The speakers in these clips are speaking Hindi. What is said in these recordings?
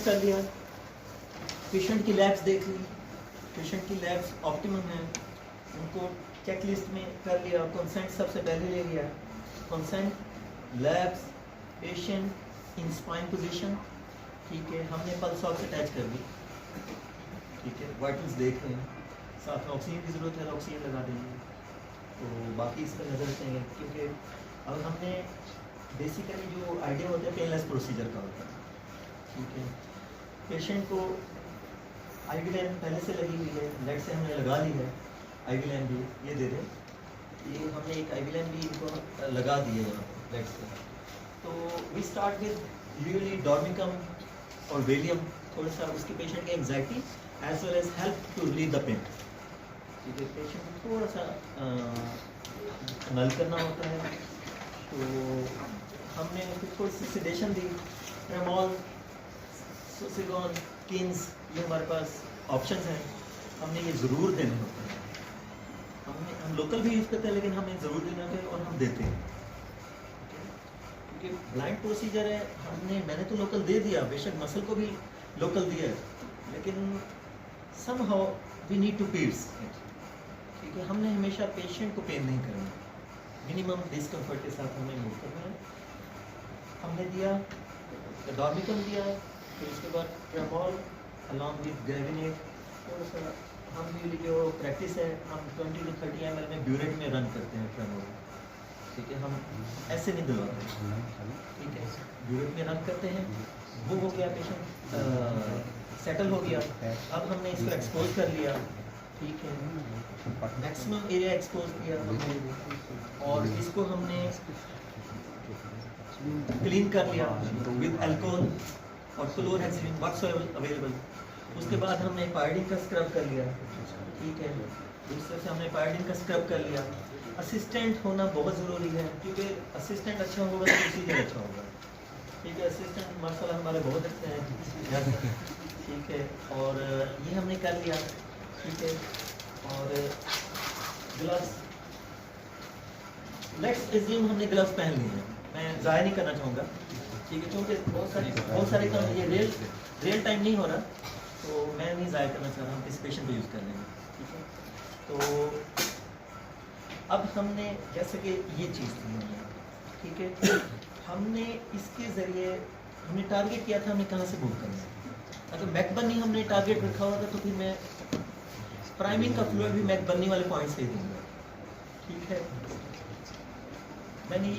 कर लिया, पेशेंट की लैब्स देख ली, पेशेंट की लैब्स ऑप्टिमम है, उनको चेकलिस्ट में कर लिया, कंसेंट सबसे पहले ले लिया, consent, labs, patient in spine position, ठीक है, हमने पल्स ऑक्स अटैच कर दी, ठीक है, वाइटल्स देख रहे हैं, साथ में ऑक्सीजन की ज़रूरत है, ऑक्सीजन लगा देंगे। तो बाकी इस पर नज़र रखेंगे, क्योंकि अब हमने बेसिकली जो आइडिया होता है पेनलेस प्रोसीजर का होता है, ठीक है। पेशेंट को आईवी लाइन पहले से लगी हुई है, लेट से हमने लगा ली है, आईवी लाइन भी ये दे दें, ये हमने एक आईवी लाइन भी इनको लगा दी है यहाँ पर लेट से। तो we start with usually Dormicum और वेलियम, थोड़ा सा उसकी पेशेंट की anxiety as well as help to relieve the pain, ठीक है। पेशेंट को थोड़ा सा नल करना होता है, तो हमने उसको थोड़ी सी सिडेशन दी, ट्रेमोल, सुसिगोन, किन्स, ये हमारे पास ऑप्शंस हैं, हमने ये ज़रूर देने होते हैं। हम लोकल भी यूज़ करते हैं, लेकिन हमें ज़रूर देने होते हैं और हम देते हैं, क्योंकि ब्लाइंड प्रोसीजर है। मैंने तो लोकल दे दिया, बेशक मसल को भी लोकल दिया है, लेकिन somehow we need to pierce it, ठीक है। हमने हमेशा पेशेंट को पेन नहीं करना, मिनिमम डिस्कम्फर्ट के साथ हमें मूव करना है। हमने दिया डॉर्मिकम दिया, फिर उसके बाद ट्रेमोल अलॉन्ग विद ग्रेविनेट, थोड़ा सा हम यूजली जो प्रैक्टिस है हम 20 to 30 ml में ब्यूरेट में रन करते हैं ट्रेमोल, ठीक है। हम ऐसे नहीं दिलवाते, ठीक है, ब्यूरेट में रन करते हैं। वो हो गया, पेशेंट सेटल हो गया, अब हमने इसको एक्सपोज कर लिया, ठीक है, मैक्सिमम एरिया एक्सपोज किया हमने, और इसको हमने क्लीन कर लिया विद अल्कोहल और क्लोरहेक्सिन व्हाटसोएवर अवेलेबल। उसके बाद हमने पायोडीन का स्क्रब कर लिया, ठीक है, दूसरे से हमने पायोडीन का स्क्रब कर लिया। असिस्टेंट होना बहुत ज़रूरी है, क्योंकि असिस्टेंट अच्छा होगा तो प्रोसीजर अच्छा होगा, ठीक है। असिस्टेंट माशाल्लाह हमारे बहुत अच्छे हैं, ठीक है, और ये हमने कर लिया, ठीक है। और ग्लव्स, लेट्स एज्यूम हमने ग्लव्स पहन लिए हैं, मैं ज़ाहिर नहीं करना चाहूँगा, ठीक है, क्योंकि बहुत सारे काम ये रियल टाइम नहीं हो रहा, तो मैं नहीं ज़ाहिर करना चाह रहा हूँ, किसी पेशेंट को यूज़ कर लेंगे, ठीक है। तो अब हमने जैसे कि ये चीज़ थी हमने, ठीक है, हमने इसके ज़रिए हमने टारगेट किया था हमें कहाँ से मूव करना है। अगर मैकबर्नी हमने टारगेट रखा होगा तो फिर मैं प्राइमिंग का फ्लूइड भी मैकबर्नी वाले पॉइंट से ही दूँगा, ठीक है। मैंने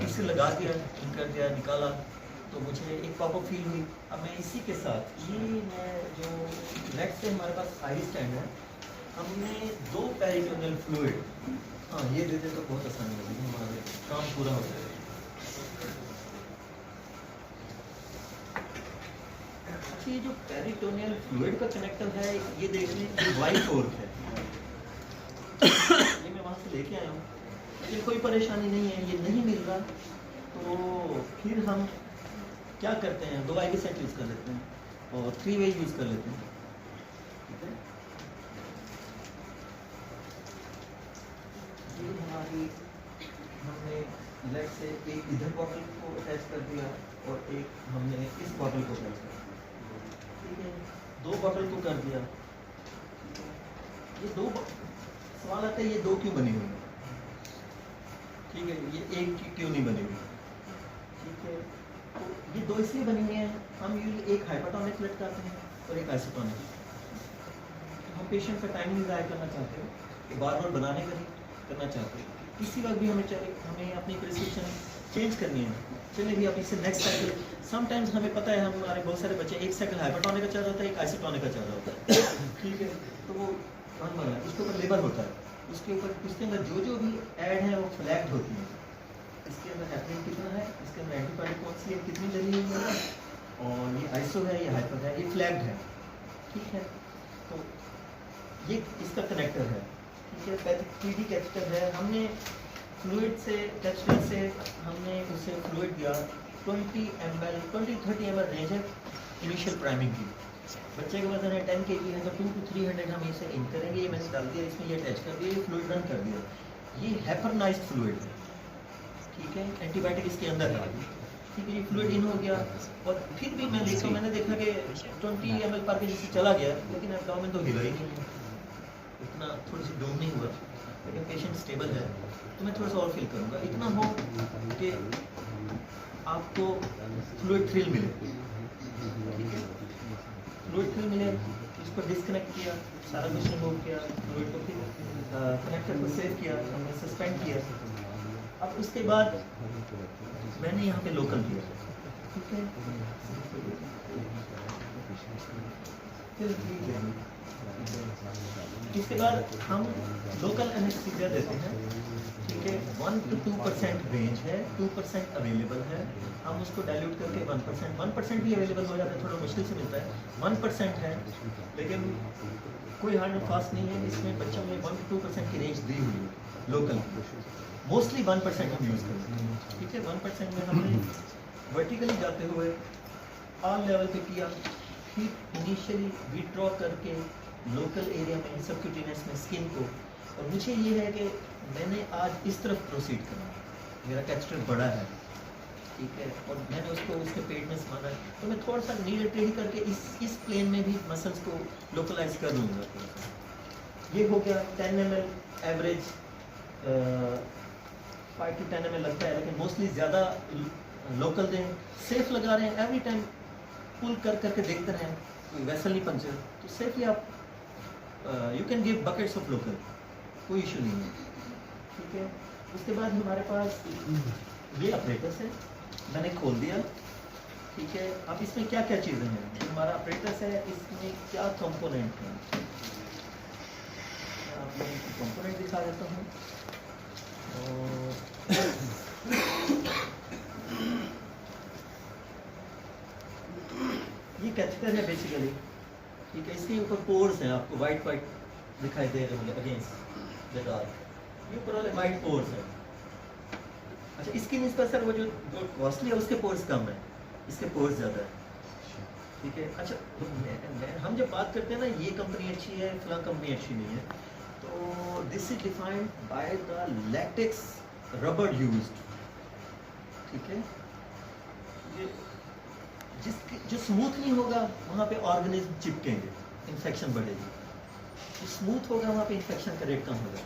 इसे लगा दिया, इन कर दिया, निकाला, तो मुझे एक पॉपअप फील हुई। अब मैं इसी के साथ ये मैं जो लेट से हमारे पास आई स्टैंड है, हमने 2 पेरिटोनियल फ्लूइड, हाँ ये दे दे तो बहुत आसानी होगी, हमारा काम पूरा हो जाएगा। अच्छा, ये जो पेरिटोनियल फ्लूइड का कनेक्टर है, ये देख लें, ये वाई फोर्क है, ये मैं वहाँ से लेके आया हूँ, लेकिन कोई परेशानी नहीं है, ये नहीं मिल रहा, तो फिर हम क्या करते हैं, 2 IV सेट यूज़ कर लेते हैं और 3 वे यूज़ कर लेते हैं, ठीक है। ये हमारी हमने लेट से एक इधर बॉटल को अटैच कर दिया और एक हमने इस बॉटल को अटैच कर दिया, ठीक है, 2 बॉटल को कर दिया। ये 2 सवाल आता है, ये 2 क्यों बनी हुई है, ठीक है, ये एक क्यों नहीं बनी हुई, ठीक है। तो ये 2 इसलिए बनी हुई हैं, हम यूजुअली एक हाइपरटोनिक लटकाते हैं और एक आइसोटोनिक। हम पेशेंट का टाइम नहीं ज़ाया करना चाहते हो, बार बार बनाने का नहीं करना चाहते, किसी वक्त भी हमें अपनी प्रिस्क्रिप्शन चेंज करनी है, चलिए भी अपनी से नेक्स्ट साइकिल। समटाइम्स हमें पता है हमारे बहुत सारे बच्चे एक साइकिल हाइपरटोनिक का चल रहा होता है, एक आइसोटोनिक का चल रहा होता है, ठीक है, तो वो कौन बना है, उसके ऊपर लेबल होता है, उसके ऊपर उसके अंदर जो भी ऐड है वो फ्लैग्ड होती है, इसके अंदर हेपरिन कितना है, इसके अंदर एंटीबायोटिक कौन सी है, कितनी डली हुई है, और ये आइसो है, ये हाइपर है, ये फ्लैग्ड है, ठीक है। तो ये इसका कनेक्टर है, ठीक है, 3D कैथेटर है। हमने फ्लूइड से कैथेटर से हमने उसे फ्लूइड दिया 20-30 ml रेंज है इनिशियल प्राइमिंग की। बच्चे का वजन है 10 kg है, तो 200 to 300 हम इसे इन करेंगे, ये मैंने डाल दिया, इसमें ये अटैच कर दिया, ये फ्लूइड रन कर दिया, ये हेपरनाइज्ड फ्लूइड है, ठीक है, एंटीबायोटिक इसके अंदर डाल दी, ठीक है, ये फ्लूइड इन हो गया और फिर भी मैं देखा, मैंने देखा कि 20 ml पर के जैसे चला गया, लेकिन एब्डोमेन तो हिला ही नहीं, इतना थोड़ी सी डूब नहीं हुआ, लेकिन पेशेंट स्टेबल है, तो मैं थोड़ा सा और फील करूँगा, इतना हो कि आपको फ्लूइड थ्रिल मिले, ठीक है, फ्लूइड थ्रिल मिले, इसको डिस्कनेक्ट किया, सारा कुछ रिमूव किया, फ्लूइड को फिर कनेक्टर को सेव किया, हमने सस्पेंड किया। अब उसके बाद मैंने यहाँ पे लोकल किया, ठीक है, इसके बाद हम लोकल एनेस्थीसिया देते हैं, ठीक है, 1 to 2% रेंज है, 2% अवेलेबल है, हम उसको डाइल्यूट करके 1% भी अवेलेबल हो जाता है, थोड़ा मुश्किल से मिलता है, 1% है, लेकिन कोई हार्ड एंड फास्ट नहीं है, इसमें बच्चों में 1 to 2% की रेंज दी हुई है लोकल, मोस्टली 1% हम यूज़ करते हैं, ठीक है, 1% में हमने वर्टिकली जाते हुए ऑल लेवल पे किया, फिर इनिशियली विड्रॉ करके लोकल एरिया में सबक्यूटेनियस में स्किन को, और मुझे ये है कि मैंने आज इस तरफ प्रोसीड करना, मेरा कैथेटर बड़ा है, ठीक है, और मैंने उसको उसके पेट में समाना, तो मैं थोड़ा सा नीड टेढ़ी करके इस प्लेन में भी मसल्स को लोकलाइज कर लूँगा। ये हो गया 10 ml एवरेज, 5 to 10 ml लगता है, लेकिन मोस्टली ज़्यादा लोकल दें, सेफ लगा रहे हैं, एवरी टाइम पुल कर करके देखते रहें, कोई वेसल नहीं पंचर, तो सेफली आप you can give buckets of local, कोई इशू नहीं है, ठीक है। उसके बाद हमारे पास ये अपरेटस है, मैंने खोल दिया, ठीक है। अब इसमें क्या क्या चीज़ें हैं, हमारा अपरेटस है, इसमें क्या कंपोनेंट हैं, मैं आप लोगों को कंपोनेंट दिखा देता हूँ। ये कैथेटर है बेसिकली, ठीक है, इसके ऊपर पोर्स हैं, आपको वाइट वाइट दिखाई दे रहे होंगे अगेंस्ट द डार्क, ये ऊपर वाले वाइट पोर्स हैं। अच्छा, इसकी निस्बत सर वो जो कॉस्टली है उसके पोर्स कम है, इसके पोर्स ज़्यादा है, ठीक है। अच्छा, हम जब बात करते हैं ना ये कंपनी अच्छी है, फलां कंपनी अच्छी नहीं है, तो this is defined by the latex rubber used, ठीक है। ये जो स्मूथ नहीं होगा वहाँ पे ऑर्गेनिज्म चिपकेंगे, इन्फेक्शन बढ़ेगी, जो स्मूथ होगा वहाँ पे इन्फेक्शन का रेट कम होगा।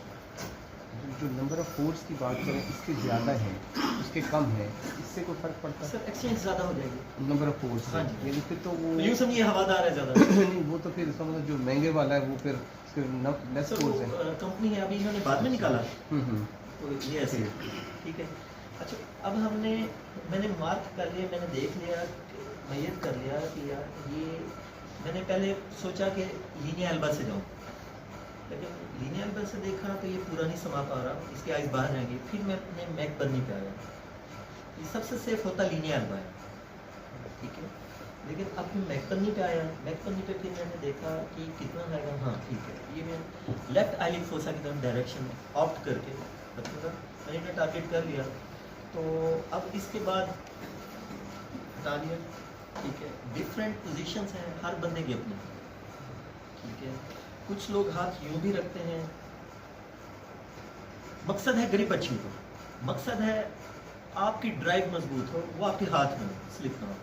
जो नंबर ऑफ पोर्स की बात करें, इसके ज़्यादा है, उसके कम है, इससे कोई फर्क पड़ता है? सर एक्सचेंज ज़्यादा हो जाएगी नंबर ऑफ पोर्स, हाँ जी, यानी फिर तो वो यूँ समझिए हवादार है ज़्यादा नहीं, वो तो फिर समझो जो महंगे वाला है वो फिर लेस पोर्स है। कंपनी है, अभी इन्होंने बाद में निकाला, तो ये ऐसे ठीक है। अच्छा, अब मैंने मार्क कर लिया, मैंने देख लिया, मैयत कर लिया कि यार ये, मैंने पहले सोचा कि लीनिया एल्बा से जाऊँ, लेकिन लीनिया एल्बा से देखा तो ये पूरा नहीं समा पा रहा, इसके आइज बाहर रहेंगे, फिर मैं अपने मैक बर्नी पे आया, ये सबसे सेफ होता लीनिया एल्बा है, ठीक है। लेकिन अब मैं मैक बर्नी पे आया, मैक बर्नी पे फिर मैंने देखा कि कितना आएगा, हाँ ठीक है, ये मैं लेफ्ट आईलिड फोसा की तरफ डायरेक्शन ऑप्ट करके रखूँगा, मैंने इतना टारगेट कर लिया। तो अब इसके बाद हटा दिया, ठीक है। डिफरेंट पोजीशंस हैं हर बंदे की अपनी, ठीक है। कुछ लोग हाथ यूं भी रखते हैं, मकसद है ग्रिप अच्छी हो, मकसद है आपकी ड्राइव मजबूत हो, वो आपके हाथ में स्लिप ना हो,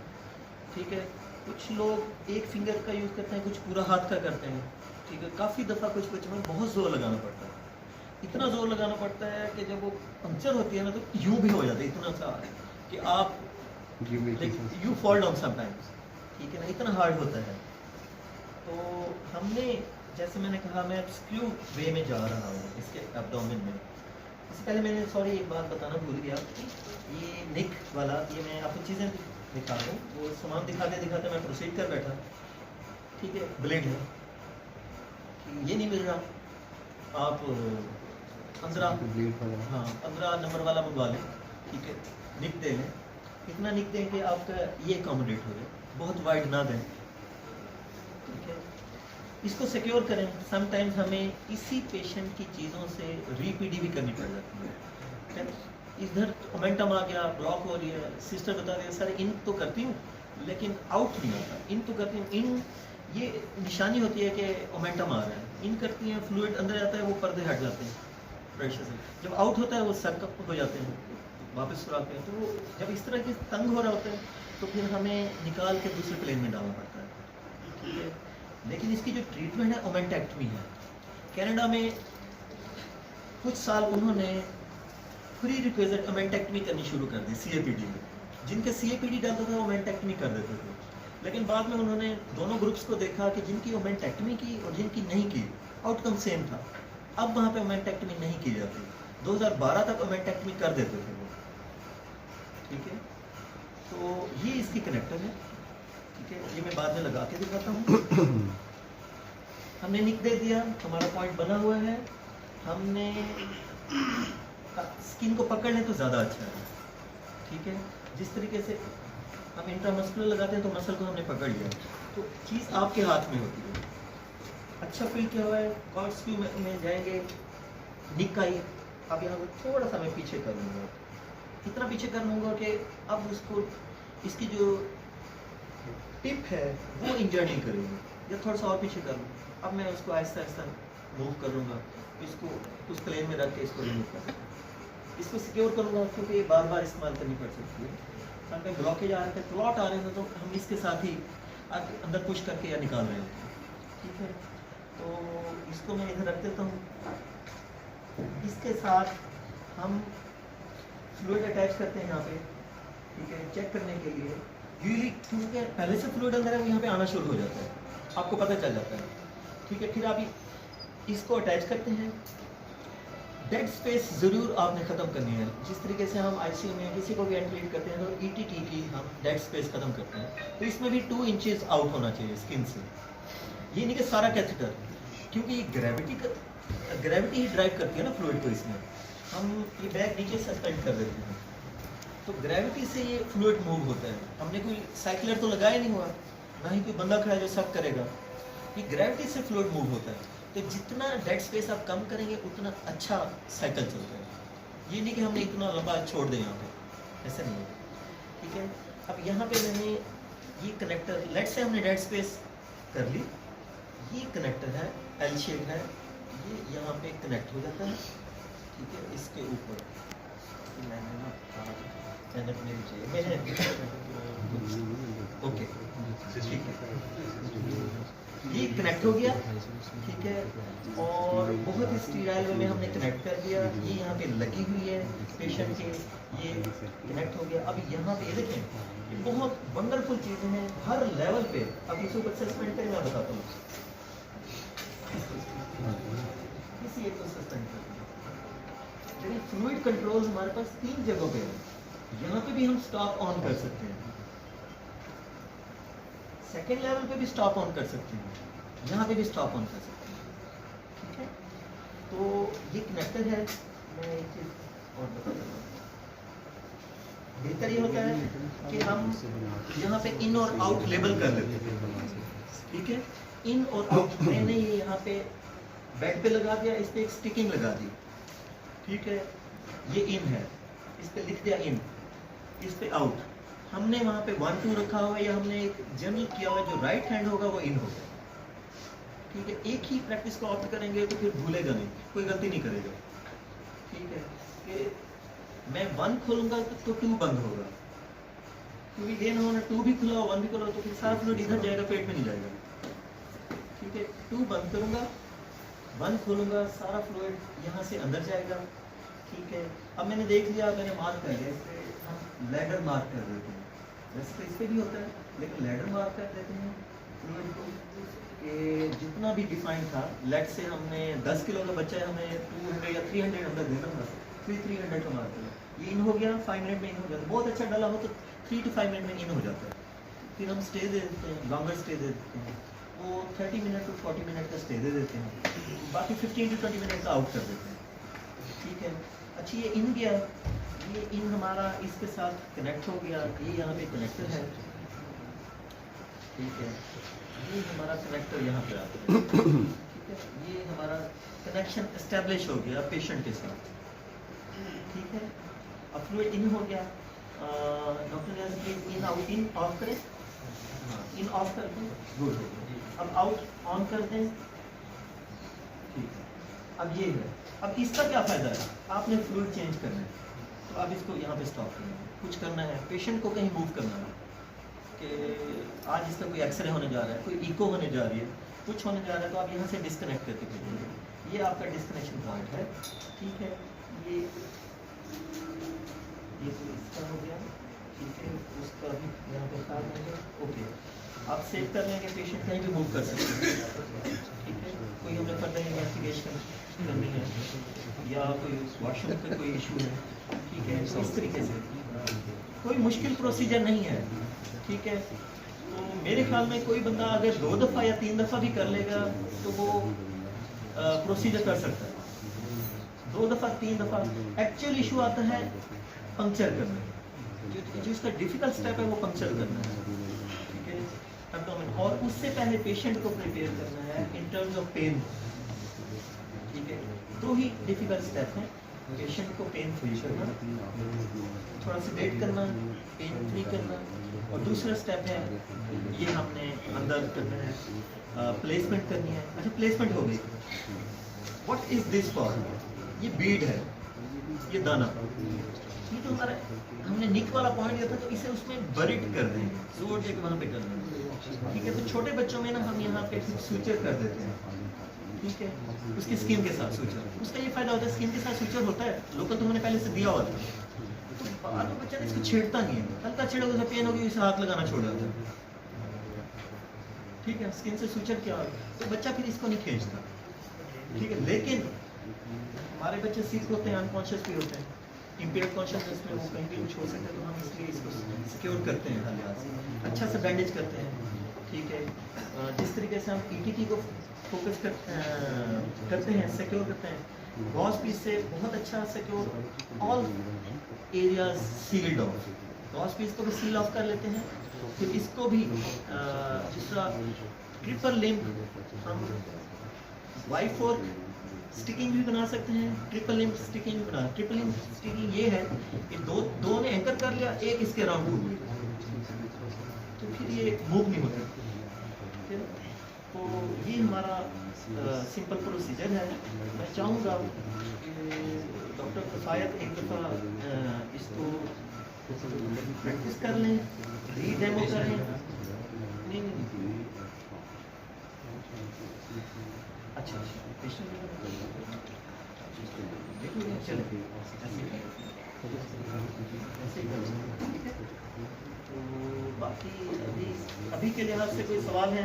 ठीक है। कुछ लोग एक फिंगर का यूज़ करते हैं, कुछ पूरा हाथ का करते हैं, ठीक है। काफ़ी दफ़ा कुछ बच्चों में बहुत ज़ोर लगाना पड़ता है, इतना ज़ोर लगाना पड़ता है कि जब वो पंक्चर होती है ना तो यूं भी हो जाता है, इतना सा कि आप यू फॉल डाउन समटाइम्स, ठीक है ना, इतना हार्ड होता है। तो हमने, जैसे मैंने कहा, मैं स्क्रू वे में जा रहा हूँ इसके एब्डोमेन में। इससे पहले मैंने एक बात बताना भूल गया, ये निक वाला, ये मैं आपको चीज़ें दिखा दूँ, वो सामान दिखाते दिखाते मैं प्रोसीड कर बैठा, ठीक है। ब्लेड है, ये नहीं मिल रहा, आप 15 नंबर वाला मंगवा लें, ठीक है। निक दे लें, इतना निक दें कि आपका ये अकोमोडेट हो जाए, बहुत वाइड ना दें, ठीक है। इसको सिक्योर करें। समटाइम्स हमें इसी पेशेंट की चीज़ों से रीपीडी भी करनी पड़ जाती है, इधर मोमेंटम आ गया, ब्लॉक हो रही है, सिस्टर बता दिया सर इन तो करती हूँ लेकिन आउट नहीं होता, इन तो करती हूँ, इन ये निशानी होती है कि मोमेंटम आ रहा है, इन करती हैं, फ्लूइड अंदर जाता है, वो पर्दे हट जाते हैं प्रेशर से, जब आउट होता है वो सक हो जाते हैं, वापस सुराख पे। तो वो जब इस तरह की तंग हो रहा होता है तो फिर हमें निकाल के दूसरे प्लेन में डालना पड़ता है, ठीक है। लेकिन इसकी जो ट्रीटमेंट है ओमेंटेक्टमी है। कनाडा में कुछ साल उन्होंने प्री रिक्वेजेंट ओमेंटेक्टमी करनी शुरू कर दी CAPD में। जिनके CAPD डालता था ओमेंटेक्टमी कर देते थे। लेकिन बाद में उन्होंने दोनों ग्रुप्स को देखा कि जिनकी ओमेंटेक्टमी की और जिनकी नहीं की आउटकम सेम था। अब वहाँ पे ओमेंटेक्टमी नहीं की जाती। 2012 तक ओमेंटेक्टमी कर देते थे वो, ठीक है। तो ये इसकी कनेक्टर है, ठीक है। ये मैं बाद में लगा के दिखाता हूँ। हमने निक दे दिया, हमारा पॉइंट बना हुआ है। हमने स्किन को पकड़ लें तो ज़्यादा अच्छा है, ठीक है। जिस तरीके से हम इंट्रामस्कुलर लगाते हैं तो मसल को हमने पकड़ लिया, तो चीज़ आपके हाथ में होती है। अच्छा फील क्या हुआ है, कॉर्ड्स व्यू में जाएंगे, निक का ही अब यहाँ पर थोड़ा सा मैं पीछे कर लूँगा, इतना पीछे कर लूँगा कि अब उसको इसकी जो टिप है वो इंजर नहीं करेगी, या थोड़ा सा और पीछे कर लूँ। अब मैं उसको आहिस्ता आहिस्ता मूव कर लूँगा, इसको उस प्लेन में रख के इसको रिमूव कर, इसको सिक्योर करूँगा, क्योंकि ये बार बार इस्तेमाल करनी पड़ सकती है। अगर ब्लॉकेज आ रहे थे, क्लॉट आ रहे थे, तो हम इसके साथ ही अंदर पुश करके या निकाल रहे होते हैं, ठीक है। तो इसको मैं इधर रख देता हूँ। इसके साथ हम फ्लूइड अटैच करते हैं यहाँ पे, ठीक है, चेक करने के लिए। यूजली क्योंकि पहले से फ्लूइड अंदर है, वो यहाँ पे आना शुरू हो जाता है, आपको पता चल जाता है, ठीक है। फिर आप इसको अटैच करते हैं। डेड स्पेस ज़रूर आपने ख़त्म करनी है। जिस तरीके से हम ICU में किसी को भी एडमिट करते हैं तो ETT की हम डेड स्पेस ख़त्म करते हैं, तो इसमें भी 2 इंचेस आउट होना चाहिए स्किन से। ये नहीं कि सारा कैथेटर, क्योंकि ग्रेविटी ही ड्राइव करती है ना फ्लूइड को। इसमें हम ये बैग नीचे सस्पेंड कर देते हैं, तो ग्रेविटी से ये फ्लूइड मूव होता है। हमने कोई साइकिलर तो लगाया नहीं हुआ, ना ही कोई बंदा खड़ा है जो सब करेगा, ये ग्रेविटी से फ्लूइड मूव होता है। तो जितना डेड स्पेस आप कम करेंगे उतना अच्छा साइकिल चलता है। ये नहीं कि हमने इतना लंबा छोड़ दें यहाँ पे, ऐसा नहीं है, ठीक है। अब यहाँ पे मैंने ये कनेक्टर, लेट से हमने डेड स्पेस कर ली, ये कनेक्टर है, L शेप है, ये यहाँ पे कनेक्ट हो जाता है, ठीक है। इसके ऊपर मैंने ना मेरी चाहिए, ओके, ठीक है, ये कनेक्ट हो गया, ठीक है। और बहुत ही स्टीराइल वे में हमने कनेक्ट कर दिया। ये यहाँ पे लगी हुई है पेशेंट के, ये कनेक्ट हो गया। अब यहाँ पे देखें, ये बहुत वंडरफुल चीज़ें हैं हर लेवल पे। अब इसको ऊपर सस्पेंड करें, मैं बताता हूँ, किसी एक को सस्पेंड कर दिया। लेकिन फ्लूइड कंट्रोल हमारे पास 3 जगहों पे है। यहाँ पे भी हम स्टॉप ऑन कर सकते हैं, सेकेंड लेवल पे भी स्टॉप ऑन कर सकते हैं, यहाँ पे भी स्टॉप ऑन कर सकते हैं, ठीक है। तो ये कनेक्टर है। मैं एक चीज़ और बता देता हूँ, बेहतर ये होता है कि हम यहाँ पे इन और आउट लेबल कर लेते हैं, ठीक है। इन और आउट मैंने ये यहाँ पे बेड पे लगा दिया, इस पे एक स्टिकिंग लगा दी, ठीक है। ये इन है, इस पे लिख दिया इन, इस पे आउट। हमने वहाँ पे 1 2 रखा हुआ है, या हमने एक जनरल किया हुआ है, जो राइट हैंड होगा वो इन होगा, ठीक है। एक ही प्रैक्टिस को ऑप्ट करेंगे तो फिर भूलेगा नहीं, कोई गलती नहीं करेगा, ठीक है। कि मैं 1 खोलूंगा तो 2 बंद होगा, क्योंकि ये ना होना 2 भी खुला हो 1 भी खुला हो तो फिर सारा फ्लूइड इधर जाएगा, पेट में नहीं जाएगा, ठीक है। 2 बंद करूंगा, 1 खोलूंगा, सारा फ्लूइड यहाँ से अंदर जाएगा, ठीक है। अब मैंने देख लिया, मैंने मार्क कर लिया, इस पे हम लैडर मार्क कर देते हैं। वैसे तो इस पे भी होता है, लेकिन लैडर मार्क कर देते हैं फ्लूइड को, कि जितना भी डिफाइन था। लेट से हमने 10 किलो का बच्चा है, हमें 200 या 300 अंदर देना था, फिर 300 का मार्क किया, ये इन हो गया, 5 मिनट में इन हो जाता है। बहुत अच्छा डाला हो तो 3 to 5 मिनट में इन हो जाता है। फिर हम स्टे दे देते हैं, लॉन्गर स्टे दे देते हैं, वो 30 मिनट to 40 मिनट का स्टे दे देते हैं, बाकी 15 to 20 मिनट का आउट कर देते हैं, ठीक है। अच्छा, ये इन गया, ये इन हमारा इसके साथ कनेक्ट हो गया, ये यहाँ पे कनेक्टर है, ठीक है। ये हमारा कनेक्टर यहाँ पे आता है, ठीक है। ये हमारा कनेक्शन एस्टेब्लिश हो गया पेशेंट के साथ, ठीक है। अब फ्लूइड इन हो गया, डॉक्टर ने please in out, in of करें, हाँ इन ऑफ कर दें, गुड हो गया। अब आउट ऑन कर दें, ठीक है। अब ये है, अब इसका क्या फ़ायदा है, आपने फ्लूइड चेंज करना है तो आप इसको यहाँ पे स्टॉप करना है। कुछ करना है, पेशेंट को कहीं मूव करना है कि आज इसका कोई एक्सरे होने जा रहा है, कोई इको होने जा रही है, कुछ होने जा रहा है, तो आप यहाँ से डिस्कनेक्ट करके भेजिए। ये आपका डिस्कनेक्शन पॉइंट है, ठीक है। ये तो इसका हो गया, ठीक है। उसका भी यहाँ पे ख्याल रखें, ओके। आप सेव कर लेंगे, पेशेंट कहीं भी मूव कर सकते हैं, ठीक है। कोई हमने फर्दर इन्वेस्टिगेशन करनी है या कोई वॉशरूम का कोई इशू है, ठीक है। तो इस तरीके से कोई मुश्किल प्रोसीजर नहीं है, ठीक है। तो मेरे ख्याल में कोई बंदा अगर 2 दफ़ा या 3 दफ़ा भी कर लेगा तो वो प्रोसीजर कर सकता है। 2 दफ़ा 3 दफ़ा एक्चुअल इशू आता है पंक्चर करना, जो इसका डिफिकल्ट स्टेप है वो पंक्चर करना है, ठीक है, एब्डोमेन। और उससे पहले पेशेंट को प्रिपेयर करना है इन टर्म्स ऑफ पेन, ठीक है। 2 ही डिफिकल्ट स्टेप हैं, पेशेंट को पेन फ्री करना, थोड़ा सा वेट करना, पेन फ्री करना, और दूसरा स्टेप है ये हमने अंदर करना है, प्लेसमेंट करनी है। अच्छा, प्लेसमेंट हो गई। What is this for? ये बीड है, ये दाना, ये तो हमारा हमने निक वाला पॉइंट दिया था, तो इसे उसमें बरिड कर देंगे, जोड़ देके वहाँ पे कर देंगे, ठीक है। तो छोटे बच्चों में ना हम यहाँ पे सूचर कर देते हैं, ठीक है, उसकी स्किन के साथ सूचर। उसका ये फायदा होता है, स्किन के साथ सूचर होता है, लोकल तो हमने पहले से दिया हुआ था, तो बाद में बच्चा इसको छेड़ता नहीं है, हल्का छेड़ोगे तो पेन होगी, इसे हाथ लगाना छोड़ जाता है, ठीक है। स्किन से सूचर किया तो बच्चा फिर इसको नहीं खींचता, ठीक है। लेकिन हमारे बच्चे सीख होते हैं, अनकॉन्शियस भी होते हैं, इम्पेयर्ड कॉन्शियसनेस में वो कहीं भी कुछ हो सकता है, तो हम इसलिए इसको सिक्योर करते हैं, हर लिहाज से अच्छा से बैंडेज करते हैं, ठीक है। जिस तरीके से हम ईटीटी को फोकस करते हैं, सिक्योर करते हैं, गॉस पीस से बहुत अच्छा secure all areas sealed off, gauze piece को भी सील ऑफ कर लेते हैं। फिर इसको भी जिस तरह ट्रिपल लिम्ब हम वाई फोर्क स्टिकिंग भी बना सकते हैं, ट्रिपल लिम्ब स्टिकिंग भी बना। ट्रिपल लिम्ब स्टिकिंग ये है कि दो ने एंकर कर लिया, एक इसके अराउंड घूम गया, तो फिर ये मूव नहीं होता, ठीक है। तो ये हमारा सिंपल प्रोसीजर है। मैं चाहूँगा कि डॉक्टर किफ़ायत एक दफ़ा इसको प्रैक्टिस कर लें, रीडेमो करें। नहीं, अच्छा, पेशेंट देखिए, चले ऐसे ही करें, ठीक है। तो बाकी अभी के लिहाज से कोई सवाल है?